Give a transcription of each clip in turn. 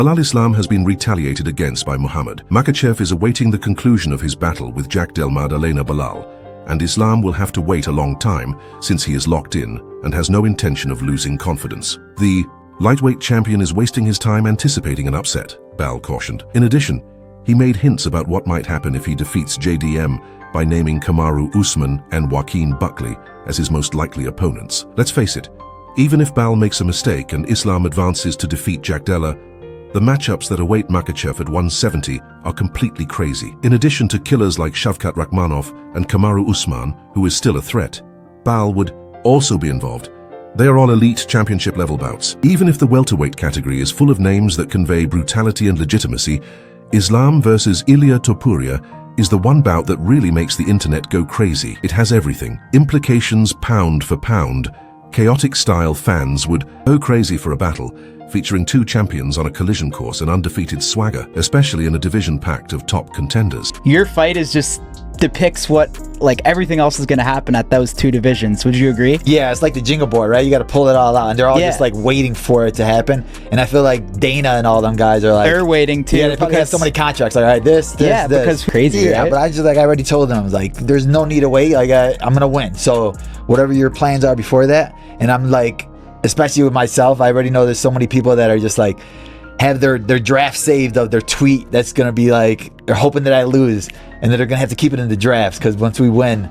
Bilal Islam has been retaliated against by Muhammad. Makhachev is awaiting the conclusion of his battle with Jack Del Madalena Bilal, and Islam will have to wait a long time since he is locked in and has no intention of losing confidence. The lightweight champion is wasting his time anticipating an upset, Bal cautioned. In addition, he made hints about what might happen if he defeats JDM by naming Kamaru Usman and Joaquin Buckley as his most likely opponents. Let's face it, even if Bal makes a mistake and Islam advances to defeat Jack Della, the matchups that await Makhachev at 170 are completely crazy. In addition to killers like Shavkat Rakhmonov and Kamaru Usman, who is still a threat, Bal would also be involved. They are all elite championship-level bouts. Even if the welterweight category is full of names that convey brutality and legitimacy, Islam versus Ilia Topuria is the one bout that really makes the internet go crazy. It has everything. Implications pound for pound. Chaotic style fans would go crazy for a battle, featuring two champions on a collision course and undefeated swagger, especially in a division packed of top contenders. Your fight is just depicts what everything else is going to happen at those two divisions. Would you agree? Yeah, it's like the jingle board, right? You got to pull it all out, and they're all just waiting for it to happen. And I feel like Dana and all them guys are they're waiting too. Yeah, they probably have so many contracts. Like, all right, this. Because crazy. Yeah, right? but I already told them, there's no need to wait. I'm gonna win. So whatever your plans are before that, and I'm especially with myself, I already know there's so many people that are just have their draft saved of their tweet that's gonna be they're hoping that I lose, and then they're gonna have to keep it in the drafts because once we win,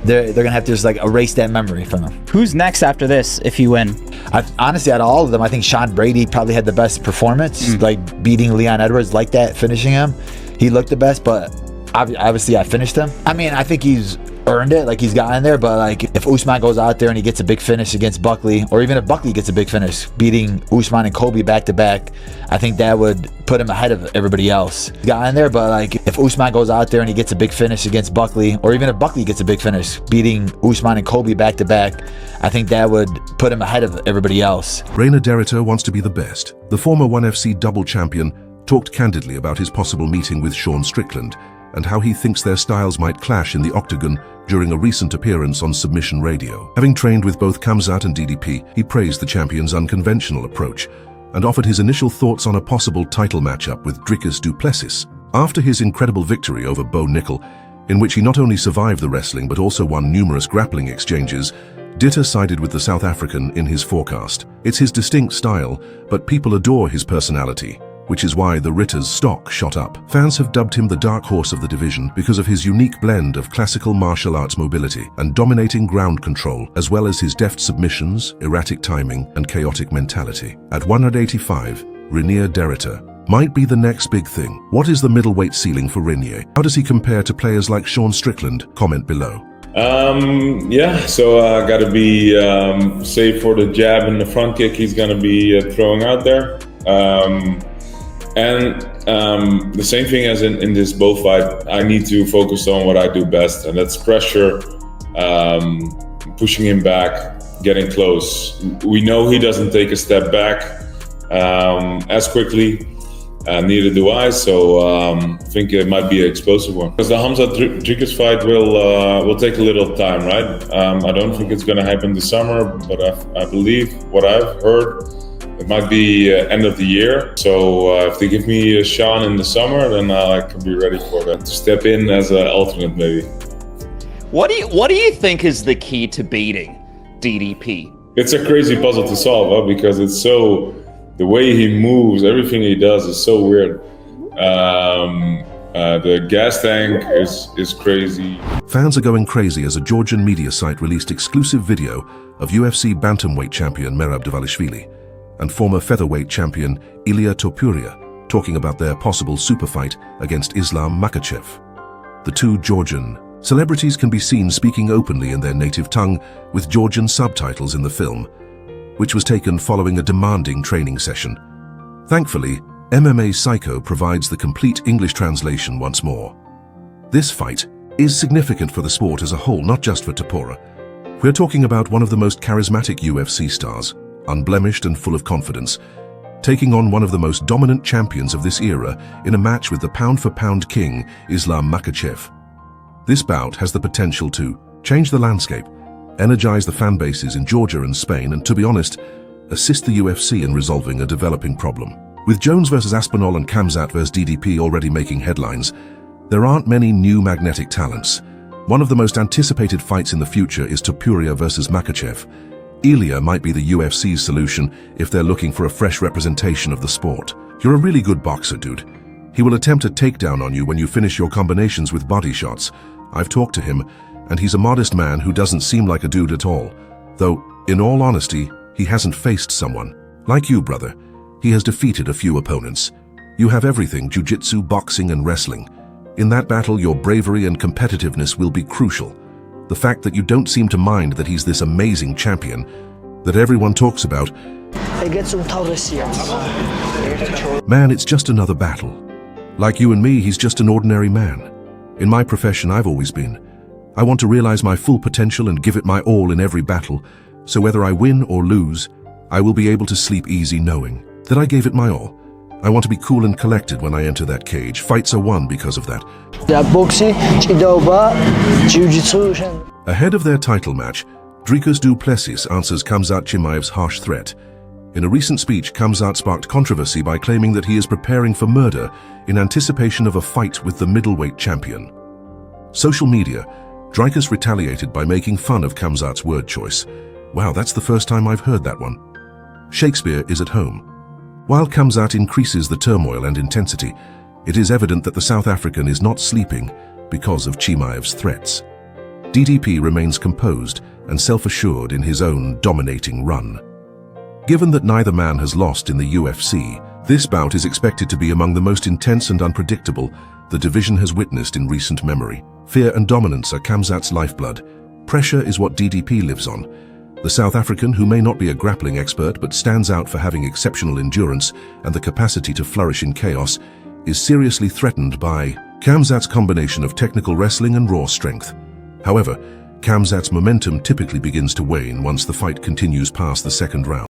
they're gonna have to just erase that memory from them. Who's next after this if you win? Honestly, out of all of them, I think Sean Brady probably had the best performance, beating Leon Edwards like that, finishing him. He looked the best, but obviously I finished him. I mean, I think he's earned it, he's gotten there, but if Usman goes out there and he gets a big finish against Buckley, or even if Buckley gets a big finish beating Usman and Kobe back to back, I think that would put him ahead of everybody else. He's gotten there, but if Usman goes out there and he gets a big finish against Buckley, or even if Buckley gets a big finish beating Usman and Kobe back to back, I think that would put him ahead of everybody else. Reina Derrida wants to be the best. The former 1FC double champion talked candidly about his possible meeting with Sean Strickland and how he thinks their styles might clash in the octagon during a recent appearance on Submission Radio. Having trained with both Khamzat and DDP, he praised the champion's unconventional approach and offered his initial thoughts on a possible title matchup with Dricus Du Plessis. After his incredible victory over Bo Nickel, in which he not only survived the wrestling but also won numerous grappling exchanges, Ditta sided with the South African in his forecast. It's his distinct style, but people adore his personality, which is why the Ritter's stock shot up. Fans have dubbed him the dark horse of the division because of his unique blend of classical martial arts mobility and dominating ground control, as well as his deft submissions, erratic timing, and chaotic mentality. At 185, Reina Derrida might be the next big thing. What is the middleweight ceiling for Reina? How does he compare to players like Sean Strickland? Comment below. So gotta be safe for the jab and the front kick he's gonna be throwing out there. The same thing as in this Bo fight, I need to focus on what I do best, and that's pressure, pushing him back, getting close. We know he doesn't take a step back as quickly, neither do I, so I think it might be an explosive one. Because the Khamzat Dricus fight will take a little time, right? I don't think it's going to happen this summer, but I believe what I've heard, it might be end of the year. So if they give me a Sean in the summer, then I can be ready for that. To step in as an alternate, maybe. What do you think is the key to beating DDP? It's a crazy puzzle to solve, because it's so, the way he moves, everything he does is so weird. The gas tank is crazy. Fans are going crazy as a Georgian media site released exclusive video of UFC bantamweight champion Merab Dvalishvili and former featherweight champion Ilia Topuria talking about their possible super fight against Islam Makhachev. The two Georgian celebrities can be seen speaking openly in their native tongue with Georgian subtitles in the film, which was taken following a demanding training session. Thankfully, MMA Psycho provides the complete English translation once more. This fight is significant for the sport as a whole, not just for Topuria. We're talking about one of the most charismatic UFC stars, unblemished and full of confidence, taking on one of the most dominant champions of this era in a match with the pound-for-pound king, Islam Makhachev. This bout has the potential to change the landscape, energize the fan bases in Georgia and Spain, and, to be honest, assist the UFC in resolving a developing problem. With Jones versus Aspinall and Khamzat versus DDP already making headlines, there aren't many new magnetic talents. One of the most anticipated fights in the future is Topuria versus Makhachev. Ilia might be the UFC's solution if they're looking for a fresh representation of the sport. You're a really good boxer, dude. He will attempt a takedown on you when you finish your combinations with body shots. I've talked to him, and he's a modest man who doesn't seem like a dude at all. Though, in all honesty, he hasn't faced someone. Like you, brother, he has defeated a few opponents. You have everything: jiu-jitsu, boxing, and wrestling. In that battle, your bravery and competitiveness will be crucial. The fact that you don't seem to mind that he's this amazing champion that everyone talks about. Man, it's just another battle. Like you and me, he's just an ordinary man. In my profession, I've always been. I want to realize my full potential and give it my all in every battle, so whether I win or lose, I will be able to sleep easy knowing that I gave it my all. I want to be cool and collected when I enter that cage. Fights are won because of that. Ahead of their title match, Dricus Du Plessis answers Khamzat Chimaev's harsh threat. In a recent speech, Khamzat sparked controversy by claiming that he is preparing for murder in anticipation of a fight with the middleweight champion. Social media, Dricus retaliated by making fun of Khamzat's word choice. Wow, that's the first time I've heard that one. Shakespeare is at home. While Khamzat increases the turmoil and intensity, it is evident that the South African is not sleeping because of Chimaev's threats. DDP remains composed and self-assured in his own dominating run. Given that neither man has lost in the UFC, this bout is expected to be among the most intense and unpredictable the division has witnessed in recent memory. Fear and dominance are Khamzat's lifeblood. Pressure is what DDP lives on. The South African, who may not be a grappling expert but stands out for having exceptional endurance and the capacity to flourish in chaos, is seriously threatened by Khamzat's combination of technical wrestling and raw strength. However, Khamzat's momentum typically begins to wane once the fight continues past the second round.